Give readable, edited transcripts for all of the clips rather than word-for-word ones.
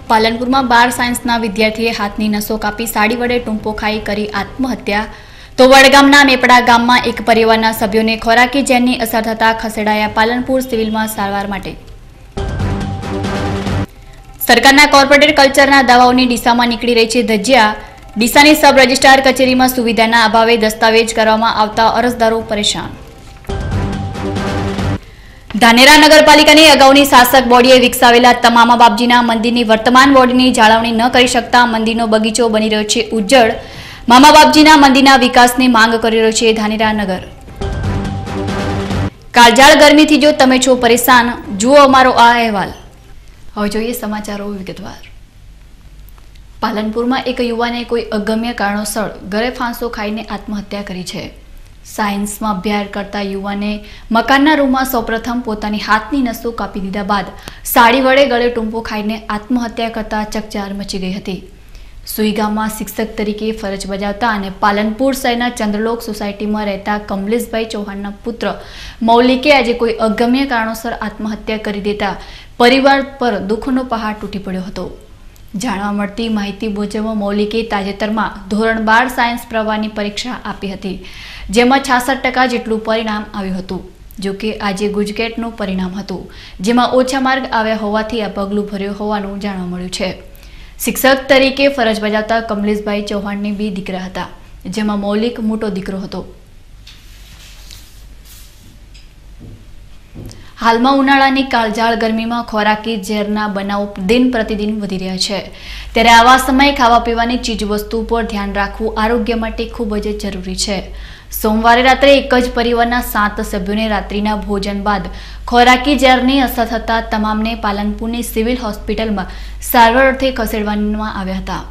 પાલનપુરમાં 12 સાયન્સના વિદ્યાર્થીએ હાથની નસો કાપી સાડી વડે ટૂંપો ખાઈ કરી આત્મહત્યા. તો વડગામના મેપડા ગામમાં એક પરિવારના સભ્યોને ખોરાકી ઝેરની અસર થતા ખસેડાયા પાલનપુર સિવિલમાં સારવાર માટે. સરકારના કોર્પોરેટ કલ્ચરના દાવાઓની ડીસામાં નીકળી રહી છે ધજ્જિયા. ડીસાની સબ રજિસ્ટ્રાર કચેરીમાં સુવિધાના અભાવે દસ્તાવેજ કરવામાં આવતા અરજદારો પરેશાન. ધાનેરા નગરપાલિકાની અગાઉની શાસક બોડીએ વિકસાવેલા તમામ બાપજીના મંદિરની વર્તમાન બોડીની જાળવણી ન કરી શકતા મંદિરનો બગીચો બની રહ્યો છે ઉજ્જડ. મામા બાપજીના મંદિરના વિકાસની માંગ કરી રહ્યો છે ધાનેરા નગર. કાળઝાળ ગરમીથી જો તમે છો પરેશાન, જુઓ અમારો આ અહેવાલ. હવે જોઈએ સમાચારો વિગતવાર. પાલનપુરમાં એક યુવાને કોઈ અગમ્ય કારણોસર ઘરે ફાંસો ખાઈને આત્મહત્યા કરી છે. સાયન્સમાં અભ્યાસ કરતા યુવાને મકાનના રૂમમાં સૌપ્રથમ પોતાની હાથની નસો કાપી દીધા બાદ સાડી વડે ગળે ટૂંપો ખાઈને આત્મહત્યા કરતા ચકચાર મચી ગઈ હતી. સુઈ ગામમાં શિક્ષક તરીકે ફરજ બજાવતા અને પાલનપુર શહેરના ચંદ્રલોક સોસાયટીમાં રહેતા કમલેશભાઈ ચૌહાણના પુત્ર મૌલિકે આજે કોઈ અગમ્ય કારણોસર આત્મહત્યા કરી દેતા પરિવાર પર દુઃખનો પહાડ તૂટી પડ્યો હતો. જાણવા મળતી માહિતી મુજબ મૌલિકે તાજેતરમાં ધોરણ 12 સાયન્સ પ્રવાહની પરીક્ષા આપી હતી, જેમાં 66% જેટલું પરિણામ આવ્યું હતું. જોકે આજે ગુજકેટનું પરિણામ હતું, જેમાં ઓછા માર્ક આવ્યા હોવાથી આ પગલું ભર્યું હોવાનું જાણવા મળ્યું છે. શિક્ષક તરીકે ફરજ બજાવતા કમલેશભાઈ ચૌહાણની 2 દીકરા હતા, જેમાં મૌલિક મોટો દીકરો હતો. હાલમાં ઉનાળાની કાળઝાળ ગરમીમાં ખોરાકી ઝેરના બનાવો દિન પ્રતિદિન વધી રહ્યા છે, ત્યારે આવા સમયે ખાવા પીવાની ચીજવસ્તુ પર ધ્યાન રાખવું આરોગ્ય માટે ખૂબ જ જરૂરી છે. સોમવારે રાત્રે એક જ પરિવારના 7 સભ્યોને રાત્રિના ભોજન બાદ ખોરાકી ઝેરની અસર થતા તમામને પાલનપુરની સિવિલ હોસ્પિટલમાં સારવાર અર્થે ખસેડવામાં આવ્યા હતા.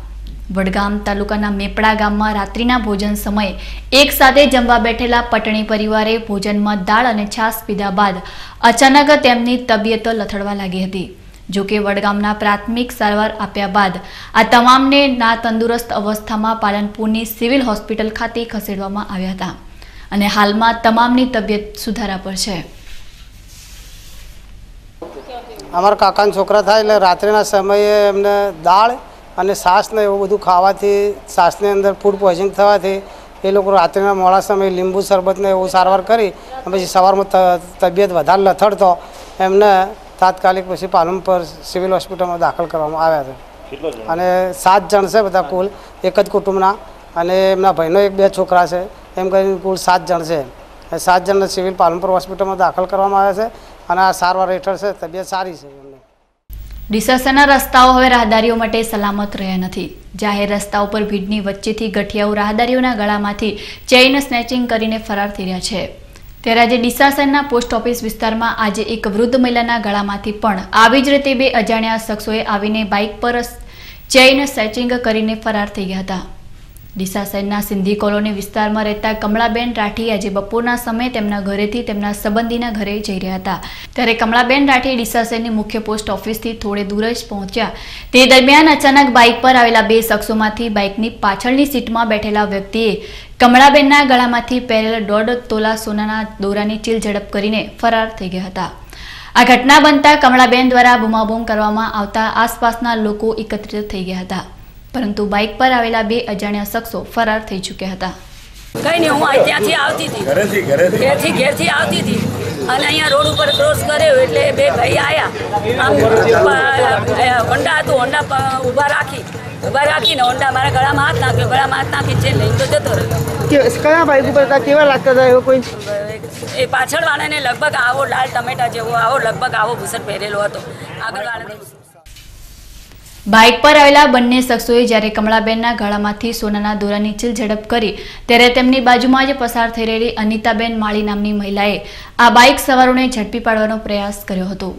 વડગામ તાલુકાના મેપડા ગામમાં રાત્રિના ભોજન સમયે એક સાથે જમવા બેઠેલા પટણી પરિવારે ભોજનમાં દાળ અને છાશ પીધા બાદ અચાનક તેમની તબિયત લથડવા લાગી હતી. જોકે વડગામના પ્રાથમિક સારવાર આપ્યા બાદ આ તમામને ના તંદુરસ્ત અવસ્થામાં પાલનપુરની સિવિલ હોસ્પિટલ ખાતે ખસેડવામાં આવ્યા હતા અને હાલમાં તમામની તબિયત સુધારા પર છે. અમારા કાકાના છોકરા થાય એટલે રાત્રિના સમયે એમને દાળ અને છાશ ને એવું બધું ખાવાથી છાશની અંદર ફૂડ પોઈઝનિંગ થવાથી એ લોકો રાત્રિના મોડા સમયે લીંબુ શરબતને એવું સારવાર કરી પછી સવારમાં તબિયત વધારે લથડતો એમને તાત્કાલિક પછી પાલનપુર સિવિલ હોસ્પિટલમાં દાખલ કરવામાં આવ્યા છે. અને 7 જણ છે બધા કુલ, એક જ કુટુંબના, અને એમના ભાઈનો 1-2 છોકરા છે, એમ કરીને કુલ 7 જણ છે. 7 જણને સિવિલ પાલનપુર હોસ્પિટલમાં દાખલ કરવામાં આવ્યા છે અને આ સારવાર હેઠળ છે, તબિયત સારી છે. ડીસા શહેરના રસ્તાઓ હવે રાહદારીઓ માટે સલામત રહ્યા નથી. જાહેર રસ્તાઓ પર ભીડની વચ્ચેથી ગઠિયાઓ રાહદારીઓના ગળામાંથી ચેઇન સ્નેચિંગ કરીને ફરાર થઈ રહ્યા છે. ત્યારે આજે ડીસા શહેરના પોસ્ટ ઓફિસ વિસ્તારમાં આજે એક વૃદ્ધ મહિલાના ગળામાંથી પણ આવી જ રીતે 2 અજાણ્યા શખ્સોએ આવીને બાઇક પર ચેઇન સ્નેચિંગ કરીને ફરાર થઈ ગયા હતા. ડીસા શહેરના સિંધી કોલોની વિસ્તારમાં રહેતા કમળાબેન રાઠી આજે બપોરના સમયે તેમના ઘરેથી તેમના સંબંધીના ઘરે જઈ રહ્યા હતા. ત્યારે કમળાબેન રાઠી ડીસા શહેરની મુખ્ય પોસ્ટ ઓફિસથી થોડે દૂર જ પહોંચ્યા. તે દરમિયાન અચાનક બાઇક પર આવેલા 2 શખ્સોમાંથી બાઇકની પાછળની સીટમાં બેઠેલા વ્યક્તિએ કમળાબેનના ગળામાંથી પહેરેલ 1.5 તોલા સોનાના દોરાની ચીલ ઝડપ કરીને ફરાર થઈ ગયા હતા. આ ઘટના બનતા કમળાબેન દ્વારા બૂમાબૂમ કરવામાં આવતા આસપાસના લોકો એકત્રિત થઈ ગયા હતા, પરંતુ બાઇક પર આવેલા 2 અજાણ્યા શખ્સો ફરાર થઈ ચૂક્યા હતા. કઈ નહીં, હું ત્યાંથી આવતી હતી, ઘેરથી આવતી હતી અને અહીંયા રોડ ઉપર ક્રોસ કર્યો એટલે 2 ભાઈ આવ્યા. હોન્ડા હતું, હોન્ડા ઊભા રાખીને હોન્ડા મારા ગળામાં હાથ નાખ્યો, ગળામાં હાથ નાખી છે લઈને તો જતો રહ્યો. કયા બાઇક ઉપર હતા, કેવા લાગતા હતા? એવો કોઈ એ પાછળવાળાને લગભગ આવો લાલ ટમેટા જેવો લગભગ આવો ભૂસર પહેરેલો હતો. આગળવાળાને બાઇક પર આવેલા બંને શખ્સોએ જ્યારે કમળાબેનના ગળામાંથી સોનાના દોરાની ચીલ ઝડપ કરી ત્યારે તેમની બાજુમાં જ પસાર થઈ રહેલી અનિતાબેન માળી નામની મહિલાએ આ બાઇક સવારોને ઝડપી પાડવાનો પ્રયાસ કર્યો હતો,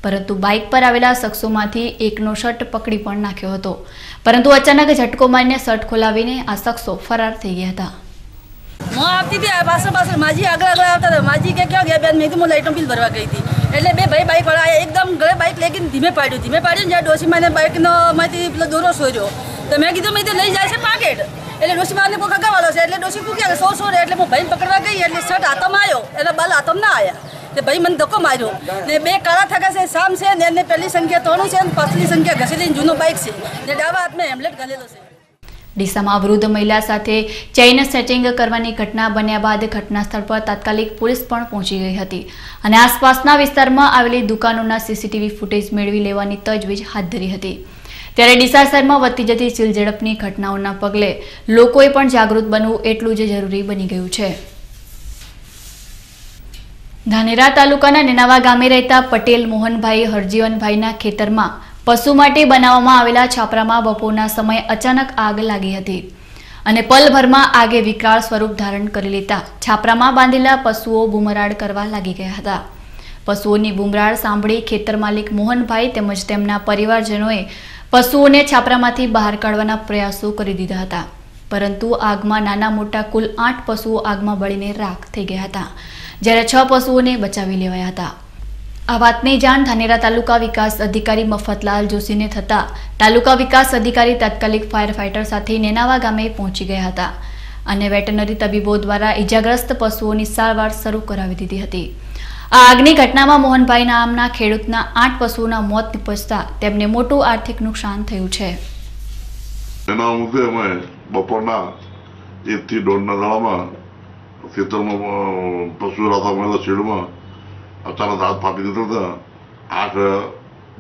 પરંતુ બાઇક પર આવેલા શખ્સોમાંથી એકનો શર્ટ પકડી પણ નાખ્યો હતો, પરંતુ અચાનક ઝટકો મારીને શર્ટ ખોલાવીને આ શખ્સો ફરાર થઈ ગયા હતા. હું આવતી હતી પાછળ માજી આગળ આવતા હતા. માજી કે ક્યાં ગયા બેન? મેં કીધું હું લાઇટનો બિલ ભરવા ગઈ હતી. એટલે 2 ભાઈ બાઇકવાળા આવ્યા, એકદમ ગળે બાઇક લઈ ગઈને ધીમે પાડ્યું જ્યાં ડોશીમાને બાઇકનો માંથી પેલો દોરો સોર્યો. તો મેં કીધું મેં લઈ જાય છે પાકેટ. એટલે ડોશીમાને કોઈ કગાવાળો છે એટલે ડોશી પૂછ્યા કે 100 એટલે હું ભાઈને પકડવા ગઈ એટલે શર્ટ હાથમાં આવ્યો એટલે બાલ હાથમાં ના આવ્યા. તે ભાઈ મને ધક્કો માર્યો ને બે કાળા થકા છે સામ છે ને એને પહેલી સંખ્યા 3 છે અને પાછલી સંખ્યા ઘસેલીને જૂનો બાઇક છે ને ડાબા હાથમાં હેમલેટ ગાલેલો છે. ડીસામાં વૃદ્ધ મહિલા સાથે ચેઇન સ્નેચિંગ કરવાની ઘટના બન્યા બાદ ઘટના સ્થળ પર તાત્કાલિક પોલીસ પણ પહોંચી ગઈ હતી અને આસપાસના વિસ્તારમાં આવેલી દુકાનોના સીસીટીવી ફૂટેજ મેળવી લેવાની તજવીજ હાથ ધરી હતી. ત્યારે ડીસા શહેરમાં વધતી જતી ચીલઝડપની ઘટનાઓના પગલે લોકોએ પણ જાગૃત બનવું એટલું જ જરૂરી બની ગયું છે. ધાનેરા તાલુકાના નેનાવા ગામે રહેતા પટેલ મોહનભાઈ હરજીવનભાઈના ખેતરમાં પશુ માટે બનાવવામાં આવેલા છાપરામાં બપોરના સમયે અચાનક આગ લાગી હતી અને પલભરમાં આગે વિકરાળ સ્વરૂપ ધારણ કરી લેતા છાપરામાં બાંધેલા પશુઓ બૂમરાડ કરવા લાગી ગયા હતા. પશુઓની બૂમરાડ સાંભળી ખેતર માલિક મોહનભાઈ તેમજ તેમના પરિવારજનોએ પશુઓને છાપરામાંથી બહાર કાઢવાના પ્રયાસો કરી દીધા હતા, પરંતુ આગમાં નાના મોટા કુલ 8 પશુઓ આગમાં બળીને રાખ થઈ ગયા હતા, જ્યારે 6 પશુઓને બચાવી લેવાયા હતા. આ વાતની જાણ ધાનેરા તાલુકા વિકાસ અધિકારી મફતલાલ જોશીને થતા તાલુકા વિકાસ અધિકારી તાત્કાલિક ફાયર ફાઇટર સાથે નેનાવા ગામે પહોંચી ગયા હતા અને વેટરનરી તબીબો દ્વારા ઇજાગ્રસ્ત પશુઓની સારવાર શરૂ કરાવી દીધી હતી. આ આગની ઘટનામાં મોહનભાઈ નામના ખેડૂતના 8 પશુઓના મોત નિપજતા તેમને મોટું આર્થિક નુકસાન થયું છે. એના મુદ્દે અમે બપોરના 1 થી 1.5 ના ગાળામાં ખેતરમાં પશુ રાતા મળેલા શેડમાં અચાનક હાથ ફાટી દીધો હતા. 8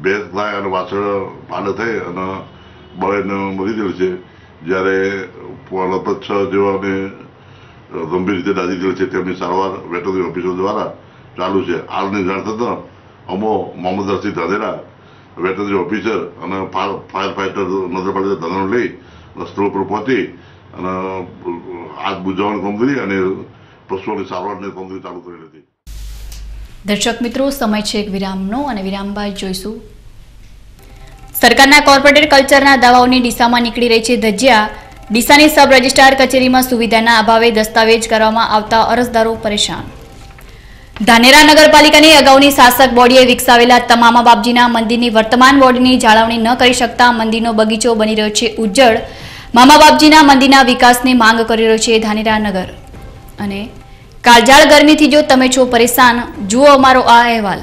ભેંસ ગાય અને વાછળ પાડે થઈ અને બળીને મરી ગયેલ છે, જ્યારે લગભગ 6 જેવાને ગંભીર રીતે દાઝી ગયેલ છે. તેમની સારવાર વેટરનરી ઓફિસર દ્વારા ચાલુ છે. આગની જાણ થતાં અમો મોહમ્મદ રશીદ ધાનેરા વેટરનરી ઓફિસર અને ફાયર ફાઇટર નગરપાલિકા ધનોર લઈ સ્થળ પર પહોંચી અને આગ બુઝાવવાની કામગીરી અને પશુઓની સારવારની કામગીરી ચાલુ કરેલી હતી. દર્શક મિત્રો, સમય છે એક વિરામનો અને વિરામ બાદ જોઈશું. સરકારના કોર્પોરેટ કલ્ચરના દાવાઓની ડીસામાં નીકળી રહી છે ધજ્જિયા. ડીસાની સબ રજિસ્ટ્રાર કચેરીમાં સુવિધાના અભાવે દસ્તાવેજ કરવામાં આવતા અરજદારો પરેશાન. ધાનેરા નગરપાલિકાની અગાઉની શાસક બોડીએ વિકસાવેલા તમામ બાપજીના મંદિરની વર્તમાન બોડીની જાળવણી ન કરી શકતા મંદિરનો બગીચો બની રહ્યો છે ઉજ્જડ. મામા બાપજીના મંદિરના વિકાસની માંગ કરી રહ્યો છે ધાનેરા નગર. અને કાળઝાળ ગરમીથી જો તમે છો પરેશાન, જુઓ અમારો આ અહેવાલ.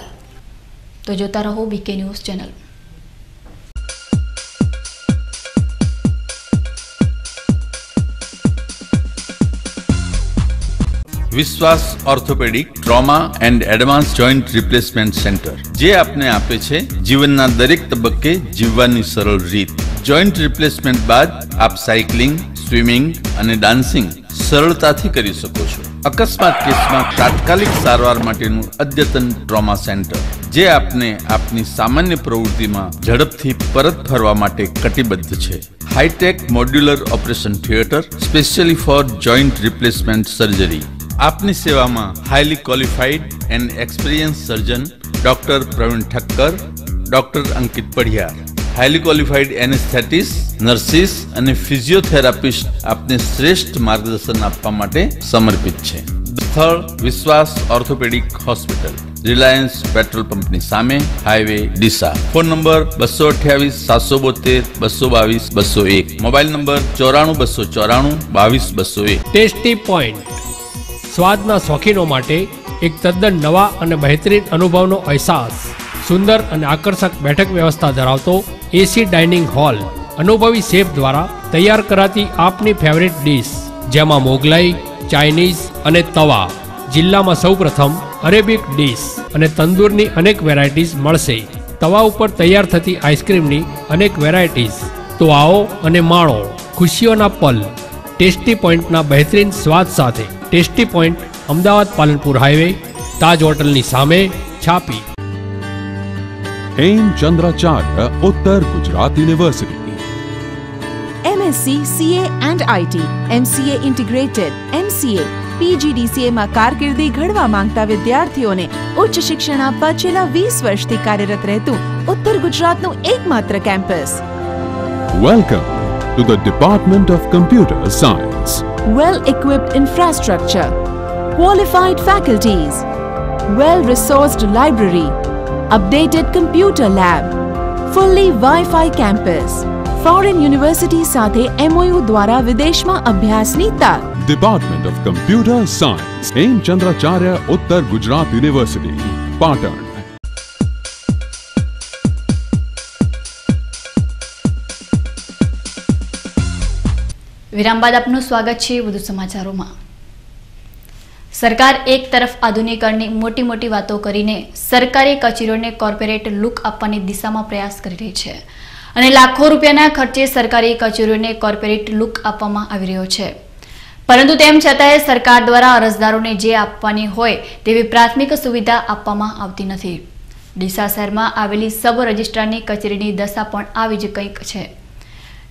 તો જોતા રહો બીકે ન્યૂઝ ચેનલ. વિશ્વાસ orthopaedic trauma and advance joint replacement centre, જે આપને આપે છે જીવનના દરેક તબક્કે જીવવાની સરળ રીત. જોઈન્ટ રિપ્લેસમેન્ટ બાદ આપ સાયકલિંગ, સ્વિમિંગ અને ડાન્સિંગ સરળતાથી કરી શકો છો. અકસ્માત કેસમાં તાત્કાલિક સારવાર માટેનું અદ્યતન ટ્રોમા સેન્ટર, જે આપને આપની સામાન્ય પ્રવૃત્તિમાં ઝડપથી પરત ફરવા માટે કટિબદ્ધ છે. Hitech modular operation theatre specially for joint replacement surgery. આપની સેવામાં highly qualified and experience surgeon doctor Pravin Thakkar, doctor Ankit Padhiyar, highly qualified anaesthetist, nurses અને ફિઝિયોથેરાપિસ્ટ આપને શ્રેષ્ઠ માર્ગદર્શન આપવા માટે સમર્પિત છે. સ્થળ વિશ્વાસ ઓર્થોપેડિક હોસ્પિટલ, રિલાયન્સ પેટ્રોલ પંપની સામે, highway Deesa. Phone number 228 772 222 201. Mobile number 94 294 22 201. Tasty point, સ્વાદના શોખીનો માટે એક તદ્દન નવા અને બહેતરીન અનુભવનો અહેસાસ. સુંદર અને આકર્ષક બેઠક વ્યવસ્થા ધરાવતો એસી ડાઇનિંગ હોલ, અનુભવી શેફ દ્વારા તૈયાર કરાતી આપની ફેવરિટ ડીશ, જેમાં મોગલાઈ, ચાઇનીઝ અને તવા, જિલ્લામાં સૌપ્રથમ અરેબિક ડીશ અને તંદૂરની અનેક વેરાયટીઝ મળશે. તવા ઉપર તૈયાર થતી આઈસ્ક્રીમની અનેક વેરાયટીઝ. તો આવો અને માણો ખુશીઓના પલ ટેસ્ટી પોઈન્ટના બહેતરીન સ્વાદ સાથે. Tasty point, Ahmedabad Palanpur highway, Taj હોટલની સામે, Chhapi. Hemchandracharya Uttar Gujarat university, MSc CA and IT, MCA integrated, MCA PGDCA માં કારકિર્દી ઘડવા માંગતા વિદ્યાર્થીઓને ઉચ્ચ શિક્ષણ આપવા છેલ્લા 20 વર્ષથી કાર્યરત રહેતું ઉત્તર ગુજરાતનું એકમાત્ર campus. welcome to the Department of Computer Science. Well-equipped infrastructure, qualified faculties, well-resourced library, updated computer lab, fully Wi-Fi campus, foreign university સાથે MOU દ્વારા વિદેશમાં અભ્યાસની તક. Department of Computer Science, Hemchandracharya Uttar Gujarat University, Patan. વિરામ બાદ આપનું સ્વાગત છે વધુ સમાચારોમાં. સરકાર એક તરફ આધુનિકરણની મોટી વાતો કરીને સરકારી કચેરીઓને કોર્પોરેટ લુક આપવાની દિશામાં પ્રયાસ કરી રહી છે અને લાખો રૂપિયાના ખર્ચે સરકારી કચેરીઓને કોર્પોરેટ લુક આપવામાં આવી રહ્યો છે. પરંતુ તેમ છતાંય સરકાર દ્વારા અરજદારોને જે આપવાની હોય તેવી પ્રાથમિક સુવિધા આપવામાં આવતી નથી. ડીસા શહેરમાં આવેલી સબ રજિસ્ટ્રારની કચેરીની દશા પણ આવી જ કંઈક છે.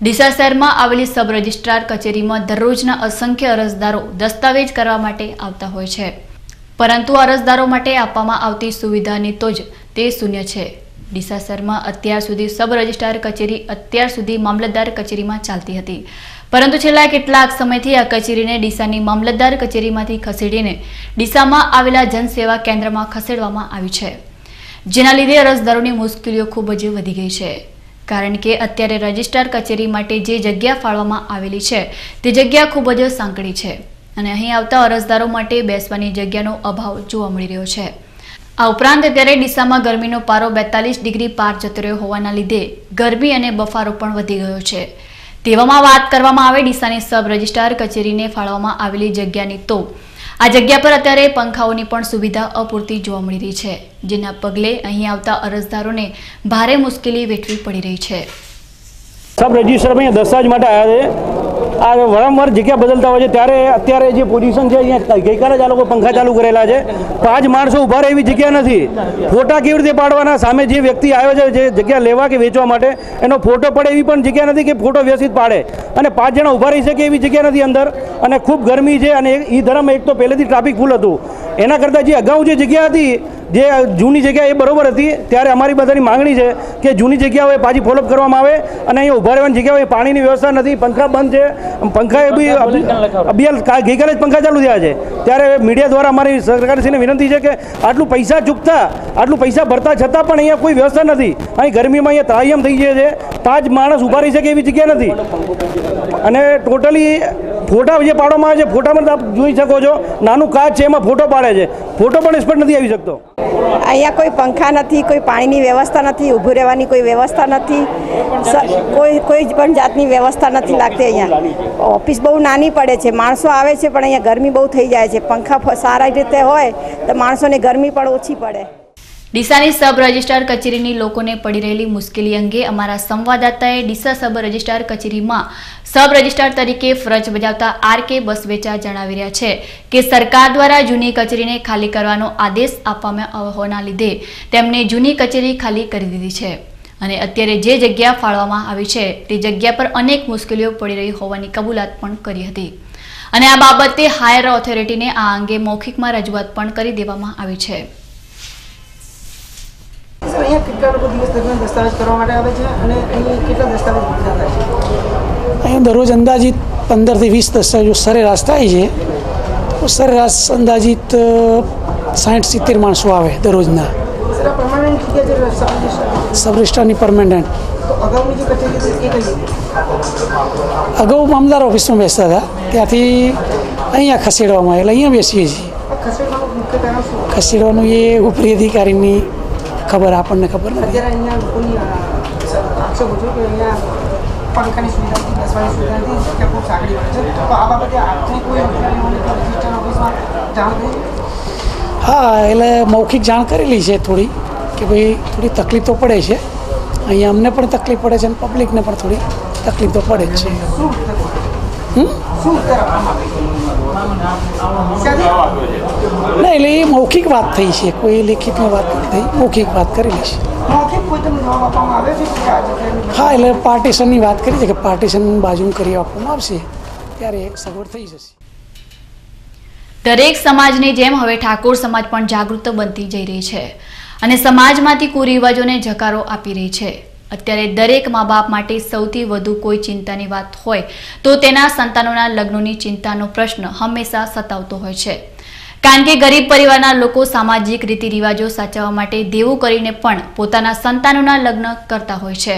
ડીસા શહેરમાં આવેલી સબ રજિસ્ટ્રાર કચેરીમાં દરરોજના અસંખ્ય અરજદારો દસ્તાવેજ કરવા માટે આવતા હોય છે, પરંતુ અરજદારો માટે આપવામાં આવતી સુવિધાની તો જ તે શૂન્ય છે. ડીસા શહેરમાં અત્યાર સુધી સબ રજિસ્ટ્રાર કચેરી અત્યાર સુધી મામલતદાર કચેરીમાં ચાલતી હતી, પરંતુ છેલ્લા કેટલાક સમયથી આ કચેરીને ડીસાની મામલતદાર કચેરીમાંથી ખસેડીને ડીસામાં આવેલા જનસેવા કેન્દ્રમાં ખસેડવામાં આવી છે, જેના લીધે અરજદારોની મુશ્કેલીઓ ખૂબ જ વધી ગઈ છે. કારણ કે અત્યારે રજિસ્ટ્રાર કચેરી માટે જે જગ્યા ફાળવવામાં આવેલી છે તે જગ્યા ખૂબ જ સાંકડી છે અને અહીં આવતા અરજદારો માટે બેસવાની જગ્યાનો અભાવ જોવા મળી રહ્યો છે. આ ઉપરાંત અત્યારે ડીસામાં ગરમીનો પારો 42 ડિગ્રી પાર જતો રહ્યો હોવાના લીધે ગરમી અને બફારો પણ વધી ગયો છે. તેવામાં વાત કરવામાં આવે ડીસાની સબ રજિસ્ટ્રાર કચેરીને ફાળવવામાં આવેલી જગ્યાની, તો આ જગ્યા પર અત્યારે પંખાઓની પણ સુવિધા અપૂરતી જોવા મળી રહી છે, જેના પગલે અહીં આવતા અરજદારોને ભારે મુશ્કેલી વેઠવી પડી રહી છે. સબ રજિસ્ટરમાં દસ્તાવેજ માટે આવ્યા છે. આ વારંવાર જગ્યા બદલતા હોય છે, ત્યારે અત્યારે જે પોઝિશન છે અહીંયા ગઈકાલે જ આ લોકો પંખા ચાલુ કરેલા છે. 5 માણસો ઉભા રહે એવી જગ્યા નથી. ફોટા કેવી રીતે પાડવાના? સામે જે વ્યક્તિ આવ્યો છે જે જગ્યા લેવા કે વેચવા માટે, એનો ફોટો પડે એવી પણ જગ્યા નથી કે ફોટો વ્યવસ્થિત પાડે, અને 5 જણા ઉભા રહી શકે એવી જગ્યા નથી અંદર, અને ખૂબ ગરમી છે. અને એ ધરમ એક તો પહેલેથી ટ્રાફિક ફૂલ હતું. એના કરતાં જે અગાઉ જે જગ્યા હતી, જે જૂની જગ્યા એ બરોબર હતી, ત્યારે અમારી બધાની માંગણી છે કે જૂની જગ્યાઓ પાછી ફોલોઅપ કરવામાં આવે, અને અહીંયા ઉભા રહેવાની જગ્યાઓ પાણીની વ્યવસ્થા નથી, પંખા બંધ છે. પંખા એ બી ગઈકાલે જ પંખા ચાલુ થયા છે. ત્યારે મીડિયા દ્વારા અમારી સરકારશ્રીને વિનંતી છે કે આટલું પૈસા ચૂકતા, આટલું પૈસા ભરતા છતાં પણ અહીંયા કોઈ વ્યવસ્થા નથી. અહીં ગરમીમાં અહીંયા ત્રાહિયમ થઈ જાય છે. 5 માણસ ઉભા રહી શકે એવી જગ્યા નથી. અને ટોટલી ફોટા જે પાડવામાં આવે છે, ફોટામાં આપ જોઈ શકો છો, નાનું કાચ છે એમાં ફોટો પાડે છે, ફોટો પણ સ્પષ્ટ નથી આવી શકતો. અહીંયા કોઈ પંખા નથી, કોઈ પાણીની વ્યવસ્થા નથી, ઊભું રહેવાની કોઈ વ્યવસ્થા નથી, કોઈ પણ જાતની વ્યવસ્થા નથી લાગતી. અહીંયા ઓફિસ બહુ નાની પડે છે, માણસો આવે છે પણ અહીંયા ગરમી બહુ થઈ જાય છે. પંખા સારા રીતે હોય તો માણસોને ગરમી પણ ઓછી પડે. ડીસાની સબ રજિસ્ટ્રાર કચેરીની લોકોને પડી રહેલી મુશ્કેલી અંગે અમારા સંવાદદાતાએ ડીસા સબ રજિસ્ટ્રાર કચેરીમાં સબ રજિસ્ટ્રાર તરીકે ફરજ બજાવતા RK બસવેચા જણાવી રહ્યા છે કે સરકાર દ્વારા જૂની કચેરીને ખાલી કરવાનો આદેશ આપવામાં હોવાના લીધે તેમને જૂની કચેરી ખાલી કરી દીધી છે, અને અત્યારે જે જગ્યા ફાળવવામાં આવી છે તે જગ્યા પર અનેક મુશ્કેલીઓ પડી રહી હોવાની કબૂલાત પણ કરી હતી, અને આ બાબતે હાયર ઓથોરિટીને આ અંગે મૌખિકમાં રજૂઆત પણ કરી દેવામાં આવી છે. અહીંયા દરરોજ અંદાજિત 15 થી 20 દસ્તાવેજો સરેરાશ થાય છે. સરેરાશ અંદાજિત 60-70 માણસો આવે દરરોજના. સબ રજિસ્ટ્રારની પરમેનન્ટ. અગાઉ મામલતદાર ઓફિસમાં બેસતા હતા, ત્યાંથી અહીંયા ખસેડવામાં આવે એટલે અહીંયા બેસીએ છીએ. ખસેડવાનું એ ઉપરી અધિકારીની ખબર, આપણને ખબર નથી. હા, એટલે મૌખિક જાણ કરેલી છે થોડી, કે ભાઈ થોડી તકલીફ તો પડે છે. અહીંયા અમને પણ તકલીફ પડે છે અને પબ્લિકને પણ થોડી તકલીફ તો પડે જ છે. ના, એટલે એ મૌખિક વાત થઈ છે, કોઈ લેખિતમાં વાત નથી થઈ, મૌખિક વાત કરેલી છે. હા, એટલે પાર્ટીશનની વાત કરી છે કે પાર્ટીશન બાજુ કરી આપવામાં આવશે ત્યારે સગવડ થઈ જશે. દરેક સમાજની જેમ હવે ઠાકોર સમાજ પણ જાગૃત બનતી જઈ રહી છે અને સમાજમાંથી કુરિવાજોને જકારો આપી રહી છે. અત્યારે દરેક મા બાપ માટે સૌથી વધુ કોઈ ચિંતાની વાત હોય તો તેના સંતાનોના લગ્નની ચિંતાનો પ્રશ્ન હંમેશા સતાવતો હોય છે, કારણ કે ગરીબ પરિવારના લોકો સામાજિક રીતિ રિવાજો સાચવવા માટે દેવું કરીને પણ પોતાના સંતાનોના લગ્ન કરતા હોય છે.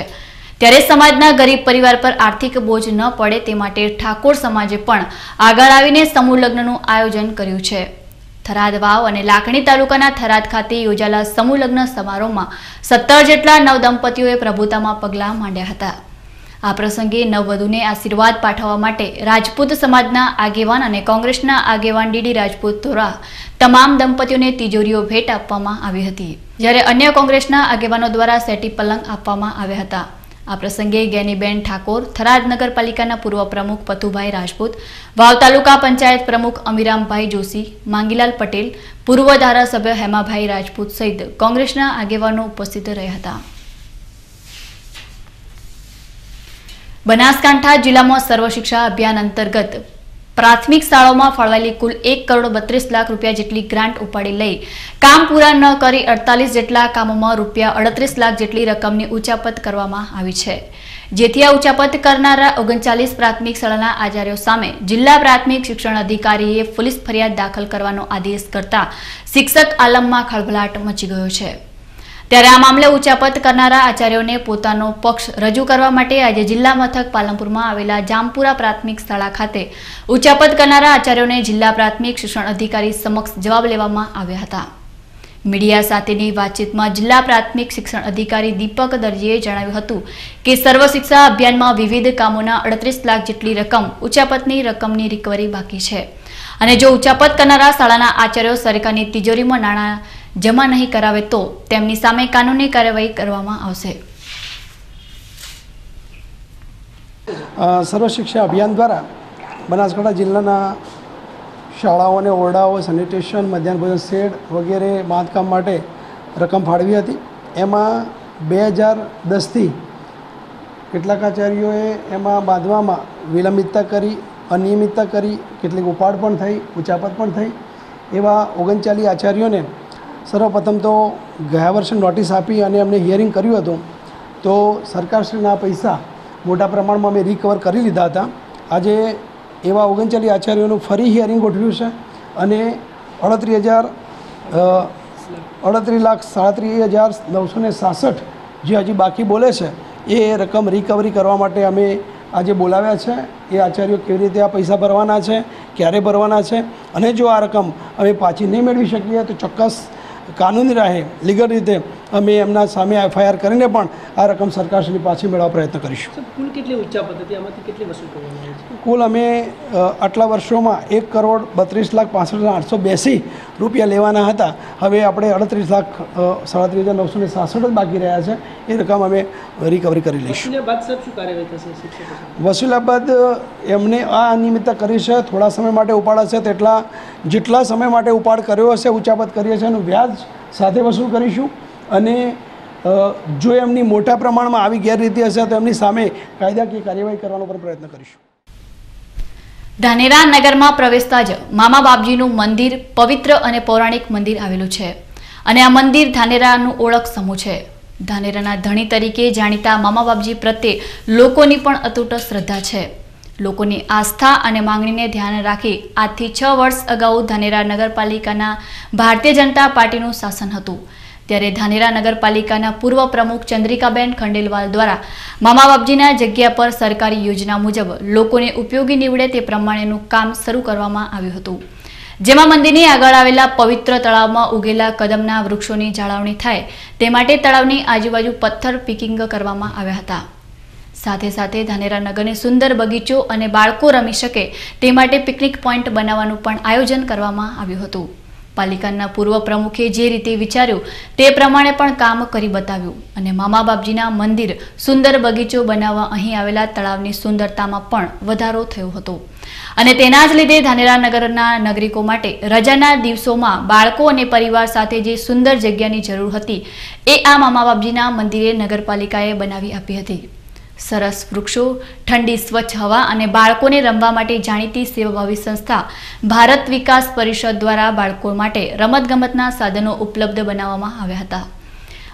ત્યારે સમાજના ગરીબ પરિવાર પર આર્થિક બોજ ન પડે તે માટે ઠાકોર સમાજે પણ આગળ આવીને સમૂહ લગ્નનું આયોજન કર્યું છે. થરાદ વાવ અને લાખણી તાલુકાના થરાદ ખાતે યોજાયેલા સમૂહ લગ્ન સમારોહમાં 17 જેટલા નવદંપતીઓએ પ્રભુતામાં પગલાં માંડ્યા હતા. આ પ્રસંગે નવવધુને આશીર્વાદ પાઠવવા માટે રાજપૂત સમાજના આગેવાન અને કોંગ્રેસના આગેવાન ડીડી રાજપૂત દ્વારા તમામ દંપતીઓને તિજોરીઓ ભેટ આપવામાં આવી હતી, જ્યારે અન્ય કોંગ્રેસના આગેવાનો દ્વારા સેટી પલંગ આપવામાં આવ્યા હતા. આ પ્રસંગે ગેનીબેન ઠાકોર, થરાદ નગરપાલિકાના પૂર્વ પ્રમુખ પથુભાઈ રાજપૂત, વાવ તાલુકા પંચાયત પ્રમુખ અમીરામભાઈ જોશી, માંગીલાલ પટેલ, પૂર્વ ધારાસભ્ય હેમાભાઈ રાજપૂત સહિત કોંગ્રેસના આગેવાનો ઉપસ્થિત રહ્યા હતા. બનાસકાંઠા જિલ્લામાં સર્વ શિક્ષા અભિયાન અંતર્ગત પ્રાથમિક શાળાઓમાં ફાળવાયેલી કુલ 1,32 લાખ રૂપિયા જેટલી ગ્રાન્ટ ઉપાડી લઈ કામ પૂરા ન કરી 48 જેટલા કામોમાં રૂપિયા 38 લાખ જેટલી રકમની ઉચાપત કરવામાં આવી છે, જેથી આ ઉચાપત કરનારા 39 પ્રાથમિક શાળાના આચાર્યો સામે જિલ્લા પ્રાથમિક શિક્ષણ અધિકારીએ પોલીસ ફરિયાદ દાખલ કરવાનો આદેશ કરતા શિક્ષક આલમમાં ખળભળાટ મચી ગયો છે. ત્યારે આ મામલે ઉચાપત કરનારા આચાર્યોને પોતાનો પક્ષ રજૂ કરવા માટે આજે જિલ્લા મથક પાલનપુરમાં આવેલા જામપુરા પ્રાથમિક શાળા ખાતે ઉચાપત કરનારા આચાર્યોને જિલ્લા પ્રાથમિક શિક્ષણ અધિકારી સમક્ષ જવાબ લેવામાં આવ્યા હતા. મીડિયા સાથેની વાતચીતમાં જિલ્લા પ્રાથમિક શિક્ષણ અધિકારી દીપક દરજીએ જણાવ્યું હતું કે સર્વ શિક્ષા અભિયાનમાં વિવિધ કામોના 38 લાખ જેટલી રકમ ઉચાપતની રકમની રિકવરી બાકી છે, અને જો ઉચાપત કરનારા શાળાના આચાર્યો સરકારની તિજોરીમાં નાણાં જમા નહીં કરાવે તો તેમની સામે કાનૂની કાર્યવાહી કરવામાં આવશે. સર્વ શિક્ષા અભિયાન દ્વારા બનાસકાંઠા જિલ્લાના શાળાઓ અને ઓરડાઓ, સેનિટેશન, મધ્યાહન ભોજન શેડ વગેરે બાંધકામ માટે રકમ ફાળવી હતી. એમાં 2010થી કેટલાક આચાર્યોએ એમાં બાંધવામાં વિલંબિતતા કરી, અનિયમિતતા કરી, કેટલીક ઉપાડ પણ થઈ, ઉચાપત પણ થઈ. એવા 39 આચાર્યોને સર્વપ્રથમ તો ગયા વર્ષે નોટિસ આપી અને અમને હિયરિંગ કર્યું હતું, તો સરકારશ્રીના પૈસા મોટા પ્રમાણમાં અમે રિકવર કરી લીધા હતા. આજે એવા 39 આચાર્યોનું ફરી હિયરિંગ ગોઠવ્યું છે અને 38,37,967 જે હજી બાકી બોલે છે એ રકમ રિકવરી કરવા માટે અમે આજે બોલાવ્યા છે. એ આચાર્યો કેવી રીતે આ પૈસા ભરવાના છે, ક્યારે ભરવાના છે, અને જો આ રકમ અમે પાછી નહીં મેળવી શકીએ તો ચોક્કસ કાનૂની રાહે, લીગલ રીતે અમે એમના સામે એફઆઈઆર કરીને પણ આ રકમ સરકારશ્રીની પાછી મેળવવા પ્રયત્ન કરીશું. કુલ કેટલી ઉચાપત હતી, આમાંથી કેટલી વસૂલ કરવામાં આવી છે? કુલ અમે આટલા વર્ષોમાં 1,32,65,882 રૂપિયા લેવાના હતા. હવે આપણે 38,37,967 જ બાકી રહ્યા છે. એ રકમ અમે રિકવરી કરી લઈશું. વસૂલ્યા બાદ એમને આ અનિયમિતતા કરી છે, થોડા સમય માટે ઉપાડ હશે તેટલા જેટલા સમય માટે ઉપાડ કર્યો હશે, ઉચાપત કરી હશે એનું વ્યાજ સાથે વસૂલ કરીશું. અને જો એમની મોટા પ્રમાણમાં આવી ગેરરીતિ હશે તો એમની સામે કાયદાકીય કાર્યવાહી કરવાનો પણ પ્રયત્ન કરીશું. ધાનેરા નગરમાં પ્રવેશતા જ મામા બાપજીનું મંદિર પવિત્ર અને પૌરાણિક મંદિર આવેલું છે, અને આ મંદિર ધાનેરાનું ઓળખ સમૂહ છે. ધાનેરાના ધણી તરીકે જાણીતા મામા બાપજી પ્રત્યે લોકોની પણ અતૂટ શ્રદ્ધા છે. લોકોની આસ્થા અને માંગણીને ધ્યાને રાખી આજથી 6 વર્ષ અગાઉ ધાનેરા નગરપાલિકાના ભારતીય જનતા પાર્ટીનું શાસન હતું. ત્યારે ધાનેરા નગરપાલિકાના પૂર્વ પ્રમુખ ચંદ્રિકાબેન ખંડેલવાલ દ્વારા મામા બાપજીના જગ્યા પર સરકારી યોજના મુજબ લોકોને ઉપયોગી નીવડે તે પ્રમાણેનું કામ શરૂ કરવામાં આવ્યું હતું, જેમાં મંદિરની આગળ આવેલા પવિત્ર તળાવમાં ઉગેલા કદમના વૃક્ષોની જાળવણી થાય તે માટે તળાવની આજુબાજુ પથ્થર પિકિંગ કરવામાં આવ્યા હતા. સાથે સાથે ધાનેરા નગરને સુંદર બગીચો અને બાળકો રમી શકે તે માટે પિકનિક પોઈન્ટ બનાવવાનું પણ આયોજન કરવામાં આવ્યું હતું. પાલિકાના પૂર્વ પ્રમુખે જે રીતે વિચાર્યું તે પ્રમાણે પણ કામ કરી બતાવ્યું, અને મામા બાપજીના મંદિર, સુંદર બગીચો બનાવવા અહીં આવેલા તળાવની સુંદરતામાં પણ વધારો થયો હતો. અને તેના જ લીધે ધાનેરા નગરના નાગરિકો માટે રજાના દિવસોમાં બાળકો અને પરિવાર સાથે જે સુંદર જગ્યાની જરૂર હતી એ આ મામા બાપજીના મંદિરે નગરપાલિકાએ બનાવી આપી હતી. સરસ વૃક્ષો, ઠંડી સ્વચ્છ હવા અને બાળકોને રમવા માટે જાણીતી સેવાભાવી સંસ્થા ભારત વિકાસ પરિષદ દ્વારા બાળકો માટે રમતગમતના સાધનો ઉપલબ્ધ બનાવવામાં આવ્યા હતા,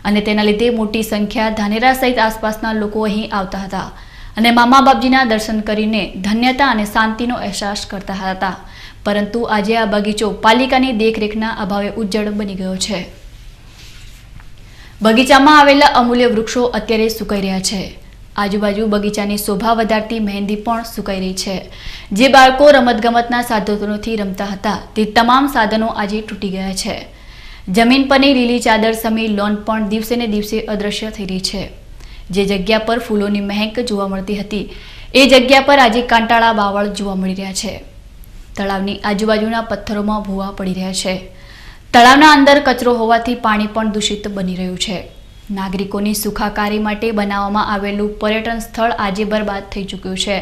અને તેના લીધે મોટી સંખ્યા ધાનેરા સહિત આસપાસના લોકો અહીં આવતા હતા અને મામા બાપજીના દર્શન કરીને ધન્યતા અને શાંતિનો અહેસાસ કરતા હતા. પરંતુ આજે આ બગીચો પાલિકાની દેખરેખના અભાવે ઉજ્જડ બની ગયો છે. બગીચામાં આવેલા અમૂલ્ય વૃક્ષો અત્યારે સુકાઈ રહ્યા છે. આજુબાજુ બગીચાની શોભા વધારતી મહેંદી પણ સુકાઈ રહી છે. જે બાળકો રમતગમતના સાધનોથી રમતા હતા તે તમામ સાધનો આજે તૂટી ગયા છે. જમીન પરની લીલી ચાદર સમી લોન પણ દિવસે ને દિવસે અદૃશ્ય થઈ રહી છે. જે જગ્યા પર ફૂલોની મહેક જોવા મળતી હતી એ જગ્યા પર આજે કાંટાળા બાવળ જોવા મળી રહ્યા છે. તળાવની આજુબાજુના પથ્થરોમાં ભૂવા પડી રહ્યા છે. તળાવના અંદર કચરો હોવાથી પાણી પણ દૂષિત બની રહ્યું છે. નાગરિકોની સુખાકારી માટે બનાવવામાં આવેલું પર્યટન સ્થળ આજે બરબાદ થઈ ચૂક્યું છે.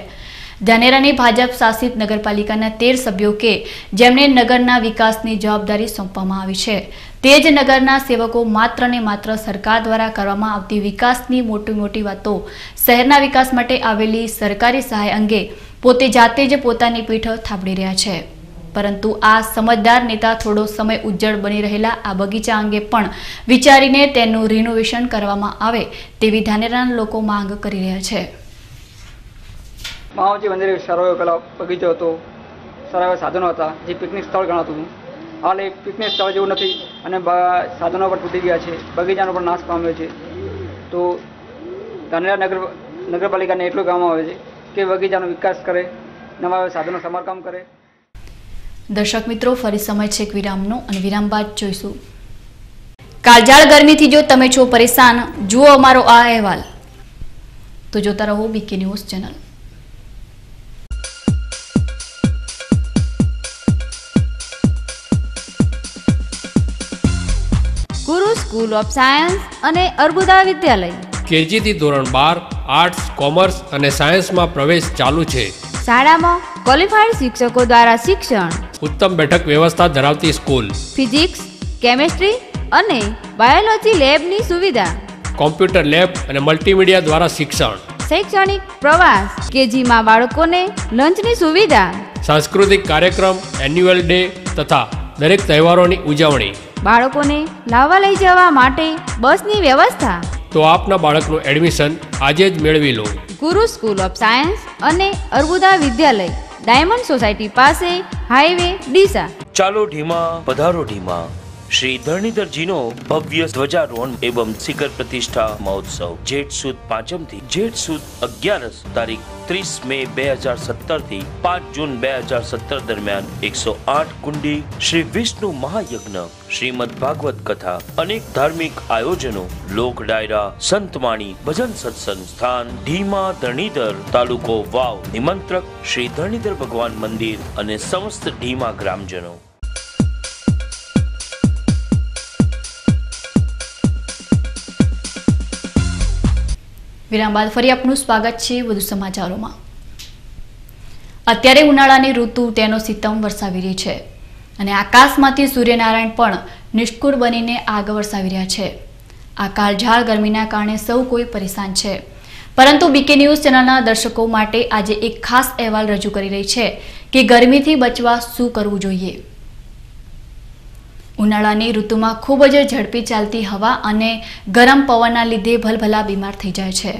ધાનેરાની ભાજપ શાસિત નગરપાલિકાના 13 સભ્યો કે જેમને નગરના વિકાસની જવાબદારી સોંપવામાં આવી છે તે જ નગરના સેવકો માત્ર ને માત્ર સરકાર દ્વારા કરવામાં આવતી વિકાસની મોટી વાતો, શહેરના વિકાસ માટે આવેલી સરકારી સહાય અંગે પોતે જાતે જ પોતાની પીઠ થાબડી રહ્યા છે. પરંતુ આ સમજદાર નેતા થોડો સમય ઉજ્જળ બની રહેલા આ બગીચા અંગે પણ વિચારીને તેનું રિનોવેશન કરવામાં આવે તેવી ધાનેરાના લોકો માંગ કરી રહ્યા છે. મહાવજી મંદિરે સારો એવો પેલા બગીચો હતો, સારા એવા સાધનો હતા, જે પિકનિક સ્થળ ગણાતું હતું. હાલ એ પિકનિક સ્થળ જેવું નથી અને સાધનો પણ તૂટી ગયા છે, બગીચાનો પણ નાશ પામ્યો છે. તો ધાનેરા નગરપાલિકાને એટલું કહેવામાં આવે છે કે બગીચાનો વિકાસ કરે, નવા સાધનો સમારકામ કરે. દર્શક મિત્રો, ફરી સમય છે એક વિરામનો અને વિરામ બાદ જોઈશું. કાળઝાળ ગરમીથી જો તમે છો પરેશાન, જુઓ અમારો આ અહેવાલ. તો જોતા રહો બીકે ન્યૂઝ ચેનલ. ગુરુ સ્કૂલ ઓફ સાયન્સ અને અર્બુદા વિદ્યાલય કેજી થી ધોરણ 12 આર્ટ્સ, કોમર્સ અને સાયન્સમાં પ્રવેશ ચાલુ છે. શાળામાં ક્વોલિફાઈડ શિક્ષકો દ્વારા શિક્ષણ, ઉત્તમ બેઠક વ્યવસ્થા ધરાવતી સ્કૂલ, ફિઝિક્સ, કેમેસ્ટ્રી અને બાયોલોજી લેબની સુવિધા, કોમ્પ્યુટર લેબ અને મલ્ટીમીડિયા દ્વારા શિક્ષણ, શૈક્ષણિક પ્રવાસ, કેજીમાં બાળકોને લંચની સુવિધા, સાંસ્કૃતિક કાર્યક્રમ, એન્યુઅલ ડે તથા દરેક તહેવારોની ઉજવણી, બાળકોને લાવવા લઈ જવા માટે બસની વ્યવસ્થા. તો આપના બાળકનું એડમિશન આજે જ મેળવી લો. ગુરુ સ્કૂલ ઓફ સાયન્સ અને અર્બુદા વિદ્યાલય, ડાયમંડ સોસાયટી પાસે, હાઈવે ડીસા. ચાલો ઢીમા પધારો ઢીમા. श्री धरणीधर नो भव्य ध्वजारोहण एवं शिखर प्रतिष्ठा महोत्सव जेठ सुद 5 थी जेठ सुद 11 तारीख 30 मई 2017 थी 5 जून 2017 दरमियान 108 कुंडी श्री विष्णु महायज्ञ, श्रीमद भागवत कथा, अनेक धार्मिक आयोजनों, लोक डायरा, संतवाणी, भजन सत्संग. स्थान ढीमा धरणीधर, तालुको वाव. निमंत्रक श्री धरणीधर भगवान मंदिर અને સમસ્ત ઢીમા ગ્રામજનો. વિરામ બાદ ફરી આપનું સ્વાગત છે વધુ સમાચારોમાં. અત્યારે ઉનાળાની ઋતુ તેનો સિતમ વરસાવી રહી છે અને આકાશમાંથી સૂર્યનારાયણ પણ નિષ્કુળ બનીને આગ વરસાવી રહ્યા છે. આ કાળઝાળ ગરમીના કારણે સૌ કોઈ પરેશાન છે, પરંતુ બીકે ન્યૂઝ ચેનલના દર્શકો માટે આજે એક ખાસ અહેવાલ રજૂ કરી રહી છે કે ગરમીથી બચવા શું કરવું જોઈએ. ઉનાળાની ઋતુમાં ખૂબ જ ઝડપી ચાલતી હવા અને ગરમ પવનના લીધે ભલભલા બીમાર થઈ જાય છે.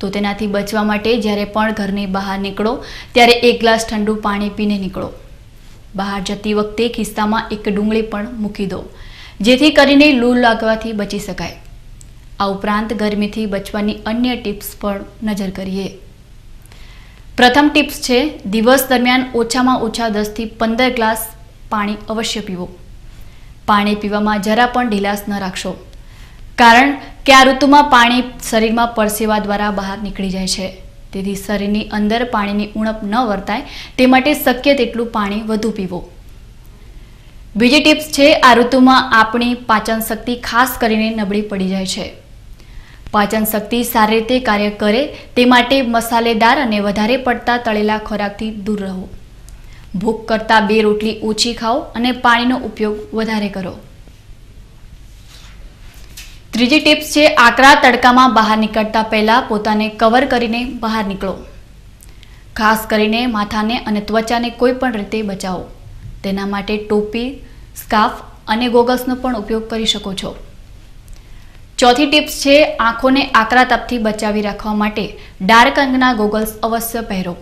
તો તેનાથી બચવા માટે જ્યારે પણ ઘરની બહાર નીકળો ત્યારે એક ગ્લાસ ઠંડુ પાણી પીને નીકળો. બહાર જતી વખતે ખિસ્સામાં એક ડુંગળી પણ મૂકી દો, જેથી કરીને લૂ લાગવાથી બચી શકાય. આ ઉપરાંત ગરમીથી બચવાની અન્ય ટિપ્સ પર નજર કરીએ. પ્રથમ ટિપ્સ છે, દિવસ દરમિયાન ઓછામાં ઓછા 10 થી 15 ગ્લાસ પાણી અવશ્ય પીવો. પાણી પીવામાં જરા પણ ઢીલાસ ન રાખશો, કારણ કે આ ઋતુમાં પાણી શરીરમાં પરસેવા દ્વારા બહાર નીકળી જાય છે. તેથી શરીરની અંદર પાણીની ઉણપ ન વર્તાય તે માટે શક્ય તેટલું પાણી વધુ પીવો. બીજી ટિપ્સ છે, આ ઋતુમાં આપણી પાચન શક્તિ ખાસ કરીને નબળી પડી જાય છે. પાચન શક્તિ સારી રીતે કાર્ય કરે તે માટે મસાલેદાર અને વધારે પડતા તળેલા ખોરાકથી દૂર રહો. ભૂખ કરતાં 2 રોટલી ઓછી ખાઓ અને પાણીનો ઉપયોગ વધારે કરો. ત્રીજી ટિપ્સ છે, આકરા તડકામાં બહાર નીકળતા પહેલા પોતાને કવર કરીને બહાર નીકળો. ખાસ કરીને માથાને અને ત્વચાને કોઈ પણ રીતે બચાવો. તેના માટે ટોપી, સ્કાર્ફ અને ગોગલ્સનો પણ ઉપયોગ કરી શકો છો. ચોથી ટિપ્સ છે, આંખોને આકરા તાપથી બચાવી રાખવા માટે ડાર્ક રંગના ગોગલ્સ અવશ્ય પહેરો.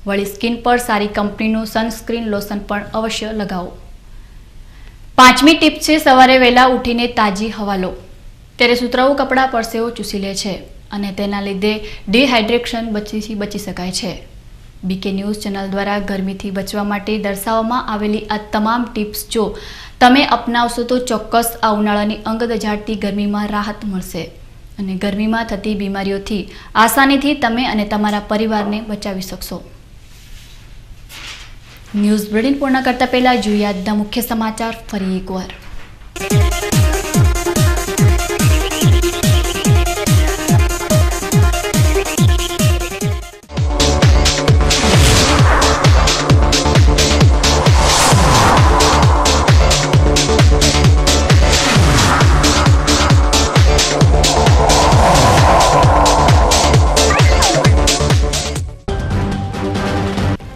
વળી સ્કિન પર સારી કંપનીનું સનસ્ક્રીન લોશન પણ અવશ્ય લગાવો. પાંચમી ટિપ છે, સવારે વહેલા ઉઠીને તાજી હવા લો. ત્યારે સુતરાઉ કપડાં પરસેવો ચૂસી લે છે અને તેના લીધે ડિહાઇડ્રેશન બચી શકાય છે. બીકે ન્યૂઝ ચેનલ દ્વારા ગરમીથી બચવા માટે દર્શાવવામાં આવેલી આ તમામ ટિપ્સ જો તમે અપનાવશો તો ચોક્કસ આ ઉનાળાની અંગ દજાડતી ગરમીમાં રાહત મળશે અને ગરમીમાં થતી બીમારીઓથી આસાનીથી તમે અને તમારા પરિવારને બચાવી શકશો. ન્યૂઝ બુલેટિન પૂર્ણ કરતા પહેલા જોઈએ આજના મુખ્ય સમાચાર ફરી એકવાર.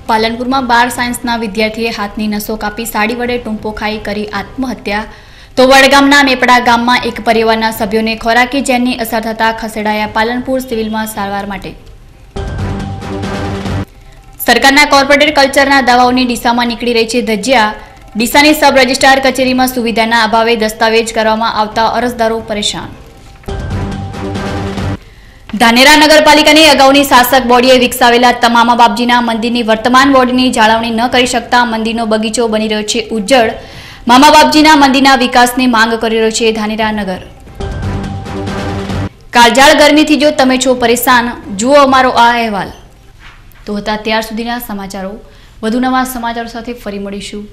પાલનપુરમાં 12 સાયન્સના વિદ્યાર્થીએ હાથની નસો કાપી સાડી વડે ટૂંપો ખાઈ કરી આત્મહત્યા. તો વડગામના મેપડા ગામમાં એક પરિવારના સભ્યોને ખોરાકી ઝેરની અસર થતા ખસેડાયા પાલનપુર સિવિલમાં સારવાર માટે. સરકારના કોર્પોરેટ કલ્ચરના દાવાઓની ડીસામાં નીકળી રહી છે ધજ્જિયા. ડીસાની સબ રજિસ્ટ્રાર કચેરીમાં સુવિધાના અભાવે દસ્તાવેજ કરવામાં આવતા અરજદારો પરેશાન. ધાનેરા નગરપાલિકાની અગાઉની શાસક બોડીએ વિકસાવેલા તમામ બાપજીના મંદિરની વર્તમાન બોડીની જાળવણી ન કરી શકતા મંદિરનો બગીચો બની રહ્યો છે ઉજ્જડ. મામા બાપજીના મંદિરના વિકાસની માંગ કરી રહ્યો છે ધાનેરા નગર. કાળઝાળ ગરમીથી જો તમે છો પરેશાન, જુઓ અમારો આ અહેવાલ. તો હતા ત્યાર સુધીના સમાચારો. વધુ નવા સમાચારો સાથે ફરી મળીશું.